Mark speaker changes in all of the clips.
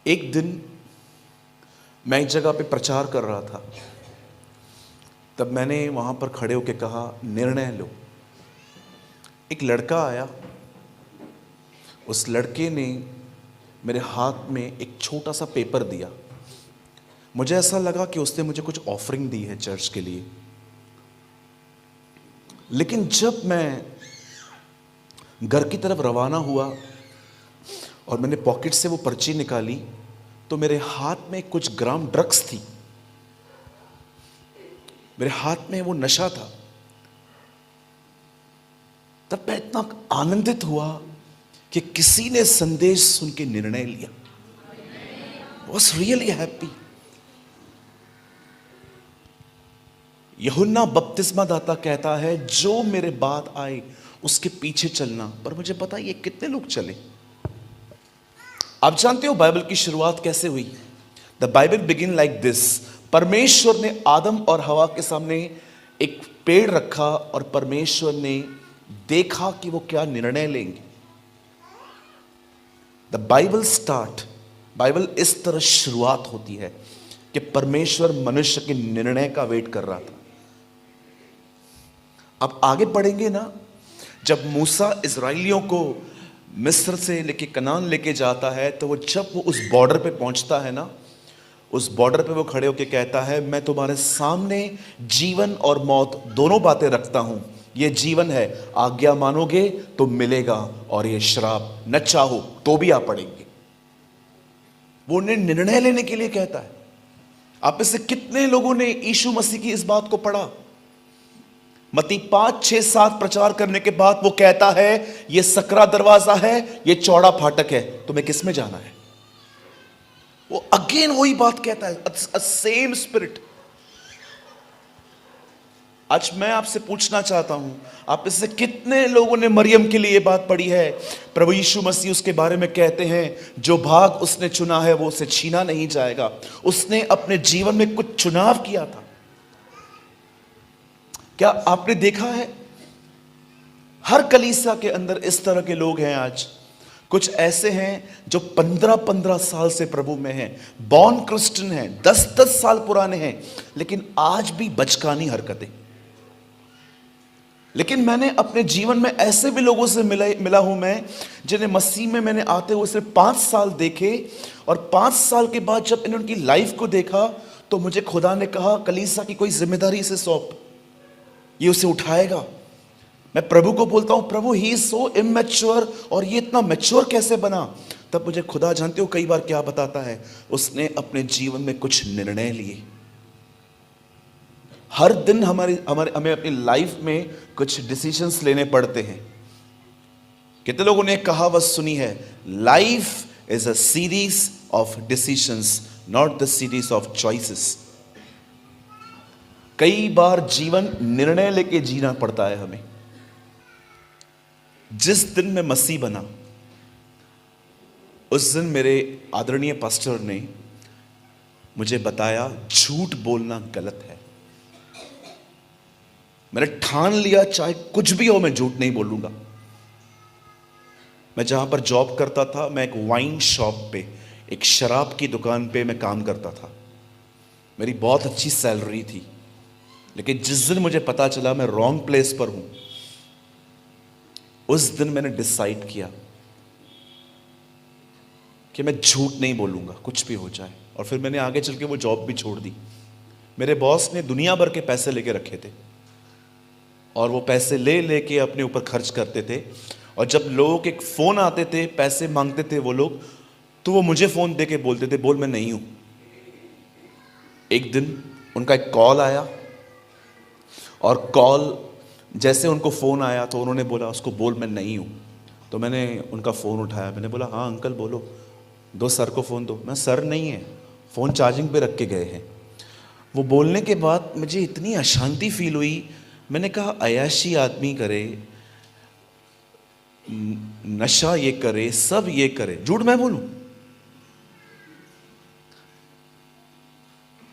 Speaker 1: एक दिन मैं एक जगह पे प्रचार कर रहा था, तब मैंने वहाँ पर खड़े होकर कहा, निर्णय लो। एक लड़का आया, उस लड़के ने मेरे हाथ में एक छोटा सा पेपर दिया। मुझे ऐसा लगा कि उसने मुझे कुछ ऑफरिंग दी है चर्च के लिए। लेकिन जब मैं घर की तरफ रवाना हुआ और मैंने पॉकेट से वो पर्ची निकाली, तो मेरे हाथ में कुछ ग्राम ड्रग्स थी। मेरे हाथ में वो नशा था। तब मैं इतना आनंदित हुआ कि किसी ने संदेश सुन के निर्णय लिया। Was really happy. यूहन्ना बपतिस्मा दाता कहता है, जो मेरे बाद आए उसके पीछे चलना। पर मुझे पता है ये कितने लोग चले। आप जानते हो बाइबल की शुरुआत कैसे हुई? The Bible begin like this. परमेश्वर ने आदम और हवा के सामने एक पेड़ रखा और परमेश्वर ने देखा कि वो क्या निर्णय लेंगे। द बाइबल स्टार्ट, बाइबल इस तरह शुरुआत होती है कि परमेश्वर मनुष्य के निर्णय का वेट कर रहा था। अब आगे पढ़ेंगे ना, जब मूसा इजराइलियों को मिस्र से लेके कनान लेके जाता है, तो जब वो उस बॉर्डर पे पहुंचता है ना, उस बॉर्डर पे वो खड़े होके कहता है, मैं तुम्हारे सामने जीवन और मौत दोनों बातें रखता हूं। ये जीवन है, आज्ञा मानोगे तो मिलेगा, और ये श्राप, न चाहो तो भी आप पड़ेंगे। वो उन्हें निर्णय लेने के लिए कहता है। आप में से कितने लोगों ने यीशु मसीह की इस बात को पढ़ा? मत्ती 5, 6, 7 प्रचार करने के बाद वो कहता है, ये सकरा दरवाजा है, ये चौड़ा फाटक है, तुम्हें किस में जाना है? वो अगेन वही बात कहता है, सेम स्पिरिट। आज मैं आपसे पूछना चाहता हूं, आप इससे कितने लोगों ने मरियम के लिए ये बात पढ़ी है? प्रभु यीशु मसीह उसके बारे में कहते हैं, जो भाग उसने चुना है वो उसे छीना नहीं जाएगा। उसने अपने जीवन में कुछ चुनाव किया था। क्या आपने देखा है हर कलीसिया के अंदर इस तरह के लोग हैं? आज कुछ ऐसे हैं जो 15-15 साल से प्रभु में हैं, बॉर्न क्रिश्चियन हैं, 10-10 साल पुराने हैं, लेकिन आज भी बचकानी हरकतें। लेकिन मैंने अपने जीवन में ऐसे भी लोगों से मिला हूं मैं, जिन्हें मसीह में मैंने आते हुए सिर्फ 5 साल देखे, और 5 साल के बाद जब इन्होंने उनकी लाइफ को देखा, तो मुझे खुदा ने कहा, कलीसिया की कोई जिम्मेदारी से सौंप, ये उसे उठाएगा। मैं प्रभु को बोलता हूं, प्रभु ही इज सो इमैच्योर, और ये इतना मैच्योर कैसे बना? तब मुझे खुदा, जानते हो कई बार क्या बताता है? उसने अपने जीवन में कुछ निर्णय लिए। हर दिन हमें अपनी लाइफ में कुछ डिसीजंस लेने पड़ते हैं। कितने लोगों ने कहावत सुनी है, life is a series of decisions, not the series of choices. कई बार जीवन निर्णय लेके जीना पड़ता है हमें। जिस दिन मैं मसीह बना, उस दिन मेरे आदरणीय पास्टर ने मुझे बताया, झूठ बोलना गलत है। मैंने ठान लिया, चाहे कुछ भी हो मैं झूठ नहीं बोलूंगा। मैं जहां पर जॉब करता था, मैं एक वाइन शॉप पे, एक शराब की दुकान पे मैं काम करता था। मेरी बहुत अच्छी सैलरी थी, लेकिन जिस दिन मुझे पता चला मैं रॉन्ग प्लेस पर हूं, उस दिन मैंने डिसाइड किया कि मैं झूठ नहीं बोलूंगा, कुछ भी हो जाए। और फिर मैंने आगे चल के वो जॉब भी छोड़ दी। मेरे बॉस ने दुनिया भर के पैसे लेके रखे थे, और वो पैसे ले लेके अपने ऊपर खर्च करते थे। और जब लोग एक फोन आते थे, पैसे मांगते थे वो लोग, तो वो मुझे फोन देके बोलते थे, बोल मैं नहीं हूं। एक दिन उनका एक कॉल आया, और कॉल जैसे उनको फ़ोन आया तो उन्होंने बोला, उसको बोल मैं नहीं हूँ। तो मैंने उनका फ़ोन उठाया, मैंने बोला, हाँ अंकल बोलो, दो सर को फ़ोन दो। मैं, सर नहीं है, फ़ोन चार्जिंग पे रख के गए हैं। वो बोलने के बाद मुझे इतनी अशांति फील हुई। मैंने कहा, अयाशी आदमी करे, नशा ये करे, सब ये करे, झूठ मैं बोलूं?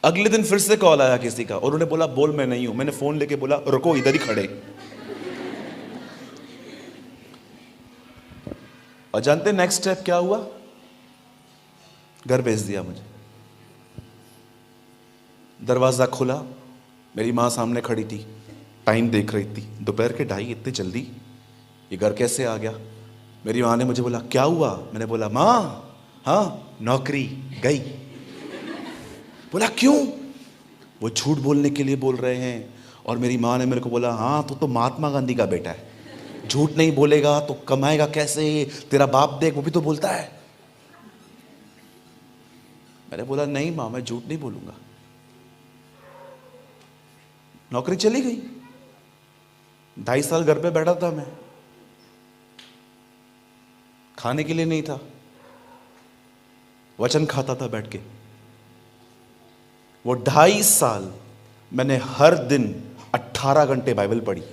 Speaker 1: अगले दिन फिर से कॉल आया किसी का, और उन्होंने बोला, बोल मैं नहीं हूं। मैंने फोन लेके बोला, रुको, इधर ही खड़े। और जानते नेक्स्ट स्टेप क्या हुआ? घर भेज दिया मुझे। दरवाज़ा खुला, मेरी माँ सामने खड़ी थी, टाइम देख रही थी, दोपहर के 2:30, इतनी जल्दी ये घर कैसे आ गया। मेरी माँ ने मुझे बोला क्या हुआ, मैंने बोला माँ हाँ नौकरी गई। बोला क्यों, वो झूठ बोलने के लिए बोल रहे हैं। और मेरी माँ ने मेरे को बोला हाँ तो महात्मा गांधी का बेटा है, झूठ नहीं बोलेगा तो कमाएगा कैसे, तेरा बाप देख वो भी तो बोलता है। मैंने बोला नहीं माँ मैं झूठ नहीं बोलूंगा। नौकरी चली गई, 2.5 साल घर पे बैठा था मैं, खाने के लिए नहीं था, वचन खाता था बैठ के। वो 2.5 साल मैंने हर दिन 18 घंटे बाइबल पढ़ी।